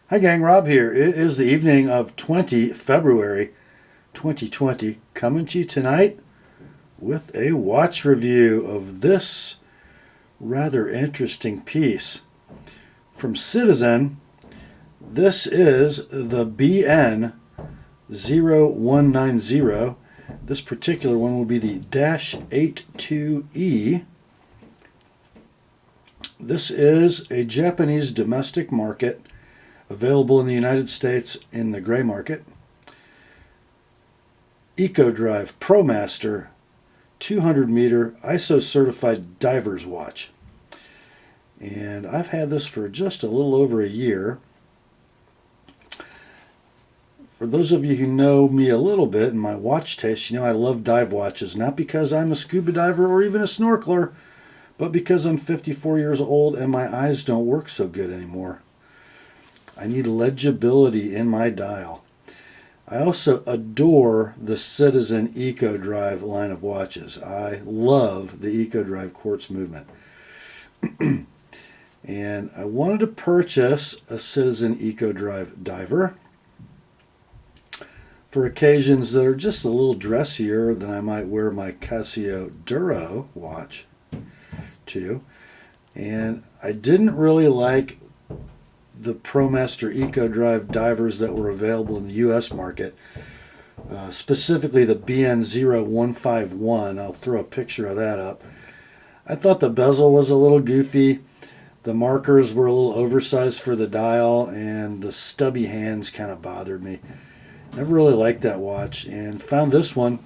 Hi gang, Rob here. It is the evening of February 2020, coming to you tonight with a watch review of this rather interesting piece. From Citizen, this is the BN0190. This particular one will be the -82E. This is a Japanese domestic market, available in the United States in the gray market. EcoDrive ProMaster 200 meter ISO certified diver's watch. And I've had this for just a little over a year. For those of you who know me a little bit and my watch taste, you know I love dive watches, not because I'm a scuba diver or even a snorkeler, but because I'm 54 years old and my eyes don't work so good anymore. I need legibility in my dial. I also adore the Citizen EcoDrive line of watches. I love the EcoDrive quartz movement. And I wanted to purchase a Citizen EcoDrive diver for occasions that are just a little dressier than I might wear my Casio Duro watch to. And I didn't really like the ProMaster EcoDrive divers that were available in the U.S. market, specifically the BN0191. I'll throw a picture of that up. I thought the bezel was a little goofy. The markers were a little oversized for the dial, and the stubby hands kind of bothered me. Never really liked that watch, and found this one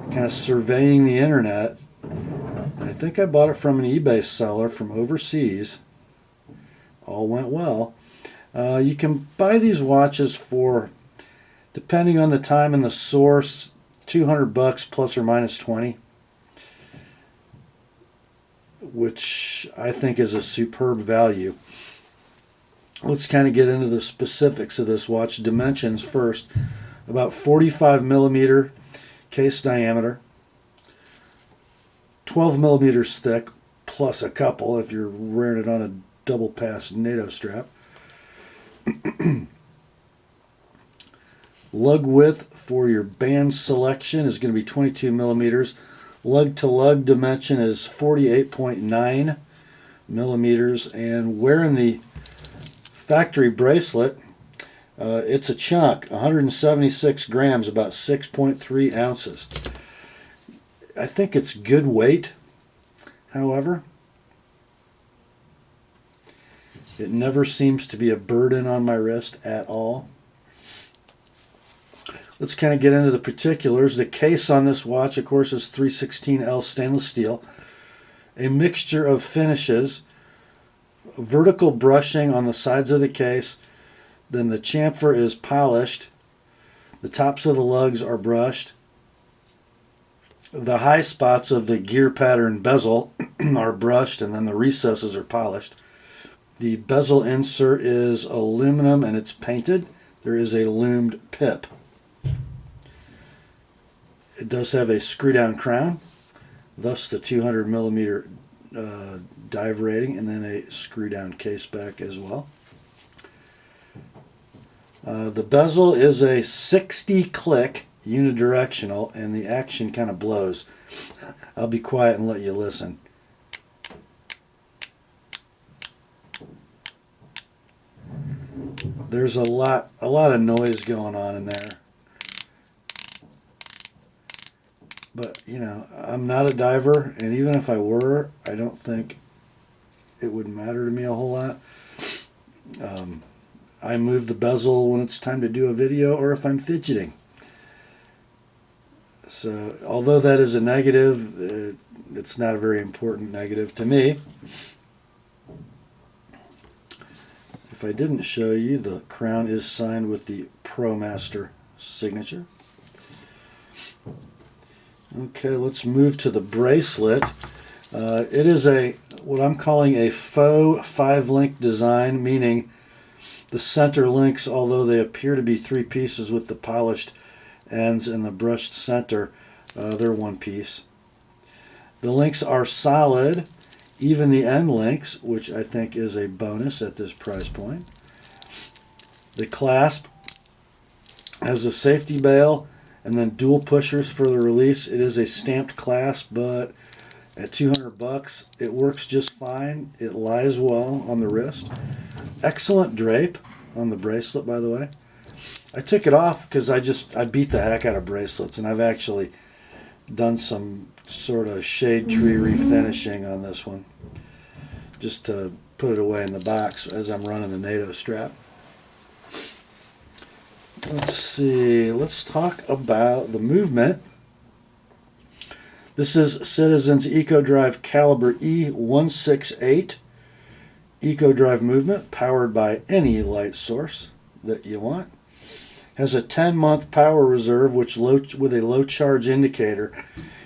kind of surveying the internet. And I think I bought it from an eBay seller from overseas. All went well. You can buy these watches for, depending on the time and the source, $200 plus or minus 20, which I think is a superb value. Let's kind of get into the specifics of this watch. Dimensions first. About 45 millimeter case diameter, 12 millimeters thick, plus a couple if you're wearing it on a double pass NATO strap. Lug width for your band selection is going to be 22 millimeters. Lug to lug dimension is 48.9 millimeters. And wearing the factory bracelet, it's a chunk, 176 grams, about 6.3 ounces. I think it's good weight, however. It never seems to be a burden on my wrist at all. Let's kind of get into the particulars. The case on this watch, of course, is 316L stainless steel. A mixture of finishes, vertical brushing on the sides of the case. Then the chamfer is polished. The tops of the lugs are brushed. The high spots of the gear pattern bezel are brushed, and then the recesses are polished. The bezel insert is aluminum and it's painted. There is a lumed pip. It does have a screw down crown, thus the 200 millimeter dive rating, and then a screw down case back as well. The bezel is a 60 click unidirectional, and the action kind of blows. I'll be quiet and let you listen. There's a lot of noise going on in there. But, you know, I'm not a diver, and even if I were, I don't think it would matter to me a whole lot. I move the bezel when it's time to do a video or if I'm fidgeting. So, although that is a negative, it's not a very important negative to me. If I didn't show you, the crown is signed with the ProMaster signature. Okay, let's move to the bracelet. It is what I'm calling a faux 5-link design, meaning the center links, although they appear to be 3 pieces with the polished ends and the brushed center, they're 1 piece. The links are solid, even the end links, which I think is a bonus at this price point. The clasp has a safety bail and then dual pushers for the release. It is a stamped clasp, but at $200, it works just fine. It lies well on the wrist. Excellent drape on the bracelet, by the way. I took it off because I beat the heck out of bracelets, and I've actually done some sort of shade tree refinishing on this one, just to put it away in the box as I'm running the NATO strap. Let's see, let's talk about the movement. This is Citizen's EcoDrive Caliber E168 EcoDrive movement, powered by any light source that you want. Has a 10-month power reserve with a low charge indicator.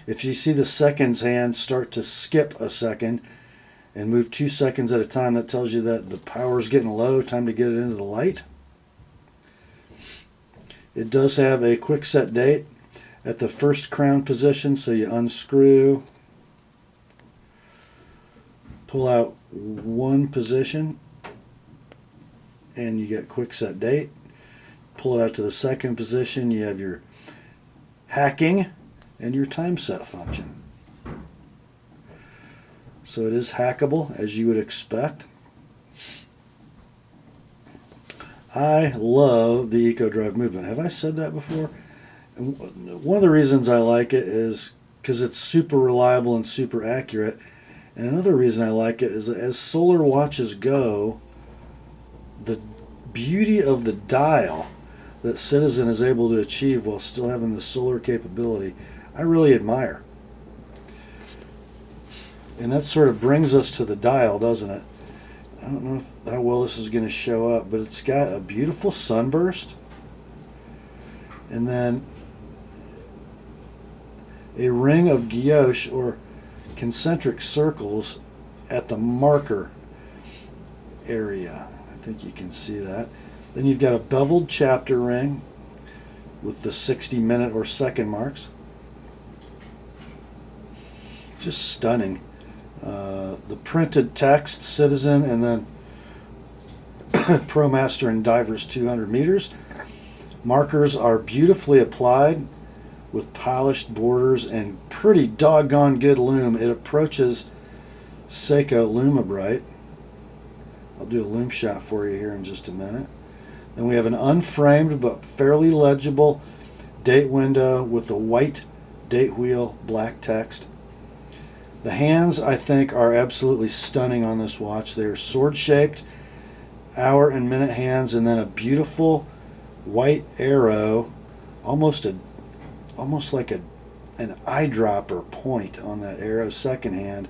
If you see the seconds hand start to skip a second and move 2 seconds at a time, that tells you that the power is getting low, time to get it into the light. It does have a quick set date at the first crown position, so you unscrew, pull out one position, and you get quick set date. Pull it out to the second position, you have your hacking and your time set function. So it is hackable, as you would expect. I love the EcoDrive movement. Have I said that before? And one of the reasons I like it is because it's super reliable and super accurate. And another reason I like it is that as solar watches go, the beauty of the dial that Citizen is able to achieve while still having the solar capability, I really admire. And that sort of brings us to the dial, doesn't it? I don't know how well this is going to show up, but it's got a beautiful sunburst, and then a ring of guilloche or concentric circles at the marker area. I think you can see that. Then you've got a beveled chapter ring with the 60-minute or second marks. Just stunning. The printed text, Citizen, and then ProMaster and Divers 200 meters. Markers are beautifully applied with polished borders and pretty doggone good lume. It approaches Seiko Lumibrite. I'll do a lume shot for you here in just a minute. Then we have an unframed but fairly legible date window with a white date wheel, black text. The hands, I think, are absolutely stunning on this watch. They are sword-shaped, hour and minute hands, and then a beautiful white arrow, almost like an eyedropper point on that arrow second hand,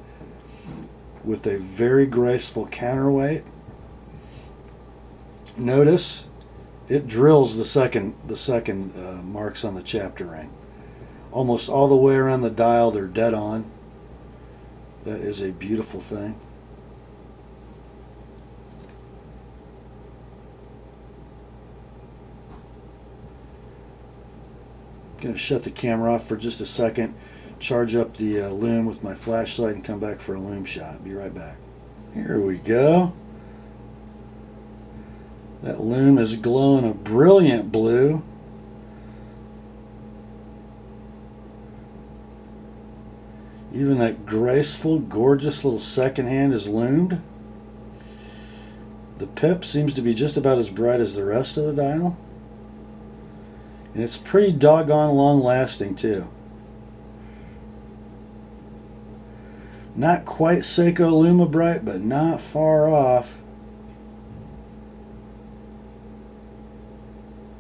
with a very graceful counterweight. Notice it drills the second marks on the chapter ring. Almost all the way around the dial, they're dead on. That is a beautiful thing. I'm going to shut the camera off for just a second, charge up the lume with my flashlight, and come back for a lume shot. Be right back. Here we go. That lume is glowing a brilliant blue. Even that graceful, gorgeous little second hand is lumed. The pip seems to be just about as bright as the rest of the dial. And it's pretty doggone long lasting too. Not quite Seiko Lumibrite, but not far off.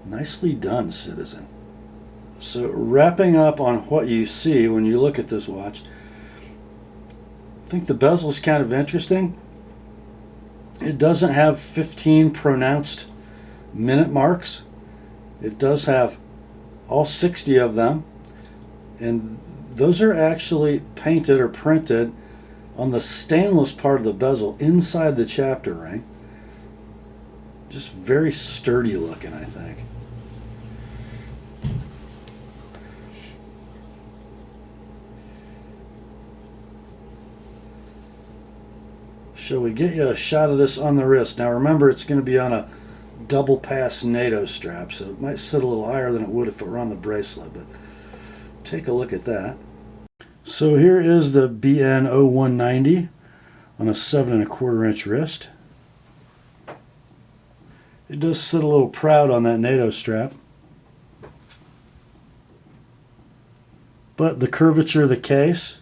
Nicely done, Citizen. So wrapping up on what you see when you look at this watch, I think the bezel is kind of interesting. It doesn't have 15 pronounced minute marks. It does have all 60 of them, and those are actually painted or printed on the stainless part of the bezel inside the chapter ring. Just very sturdy looking, I think. Shall we get you a shot of this on the wrist? Now remember, it's going to be on a double pass NATO strap, so it might sit a little higher than it would if it were on the bracelet, but take a look at that. So here is the BN0190 on a 7¼ inch wrist. It does sit a little proud on that NATO strap, but the curvature of the case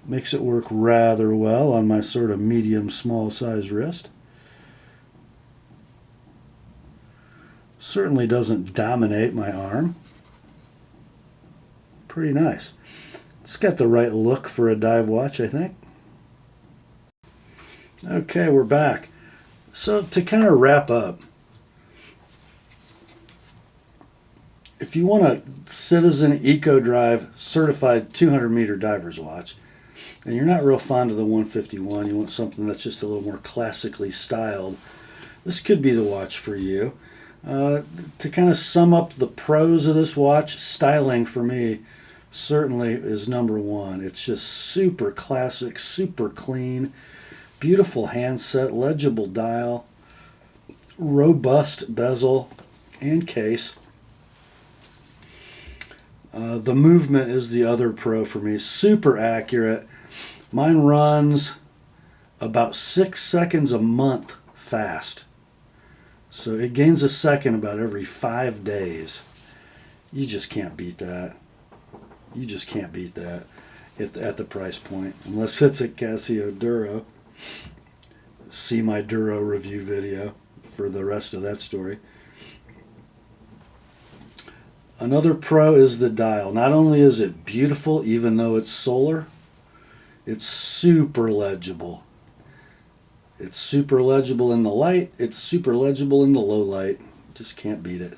makes it work rather well on my sort of medium small size wrist. Certainly doesn't dominate my arm. Pretty nice. It's got the right look for a dive watch, I think. Okay, we're back. So to kind of wrap up, if you want a Citizen Eco Drive certified 200-meter diver's watch, and you're not real fond of the 151, you want something that's just a little more classically styled, this could be the watch for you. To kind of sum up the pros of this watch, styling for me certainly is number one. It's just super classic, super clean, beautiful handset, legible dial, robust bezel and case. The movement is the other pro for me. Super accurate. Mine runs about 6 seconds a month fast. So it gains a second about every 5 days. You just can't beat that. You just can't beat that at the price point. Unless it's a Casio Duro. See my Duro review video for the rest of that story. Another pro is the dial. Not only is it beautiful, even though it's solar, it's super legible. It's super legible in the light. It's super legible in the low light. Just can't beat it.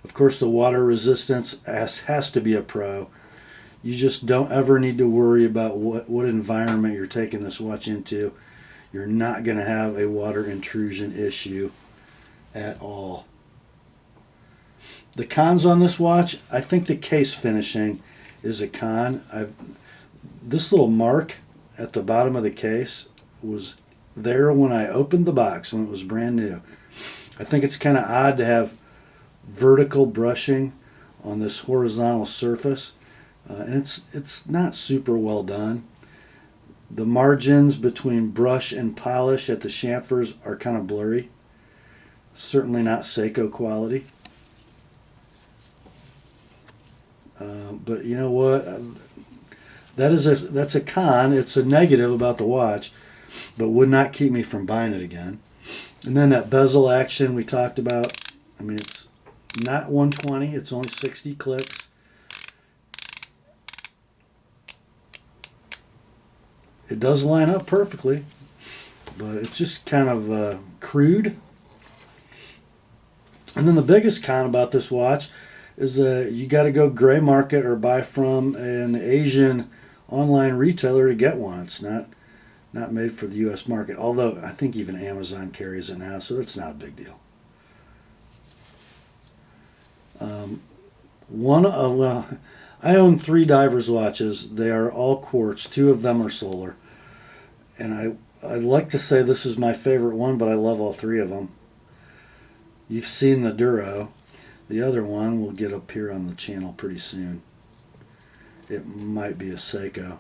Of course, the water resistance has to be a pro. You just don't ever need to worry about what environment you're taking this watch into. You're not going to have a water intrusion issue at all. The cons on this watch, I think the case finishing is a con. This little mark at the bottom of the case was there when I opened the box when it was brand new. I think it's kind of odd to have vertical brushing on this horizontal surface, and it's not super well done. The margins between brush and polish at the chamfers are kind of blurry. Certainly not Seiko quality. But you know what? That's a con. It's a negative about the watch, but would not keep me from buying it again. And then that bezel action we talked about. I mean, it's not 120. It's only 60 clicks. It does line up perfectly, but it's just kind of crude. And then the biggest con about this watch is you got to go gray market or buy from an Asian online retailer to get one. It's not made for the U.S. market, although I think even Amazon carries it now, so that's not a big deal. I own 3 divers watches. They are all quartz. 2 of them are solar. And I'd like to say this is my favorite one, but I love all 3 of them. You've seen the Duro. The other one will get up here on the channel pretty soon. It might be a Seiko.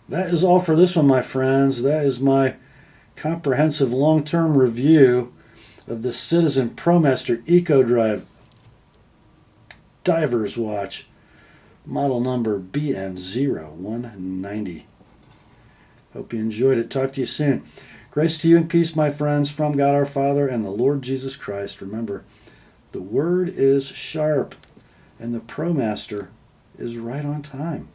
That is all for this one, my friends. That is my comprehensive long-term review of the Citizen ProMaster Eco Drive Diver's Watch, model number BN0190. Hope you enjoyed it. Talk to you soon. Grace to you and peace, my friends, from God our Father and the Lord Jesus Christ. Remember, the word is sharp, and the ProMaster is right on time.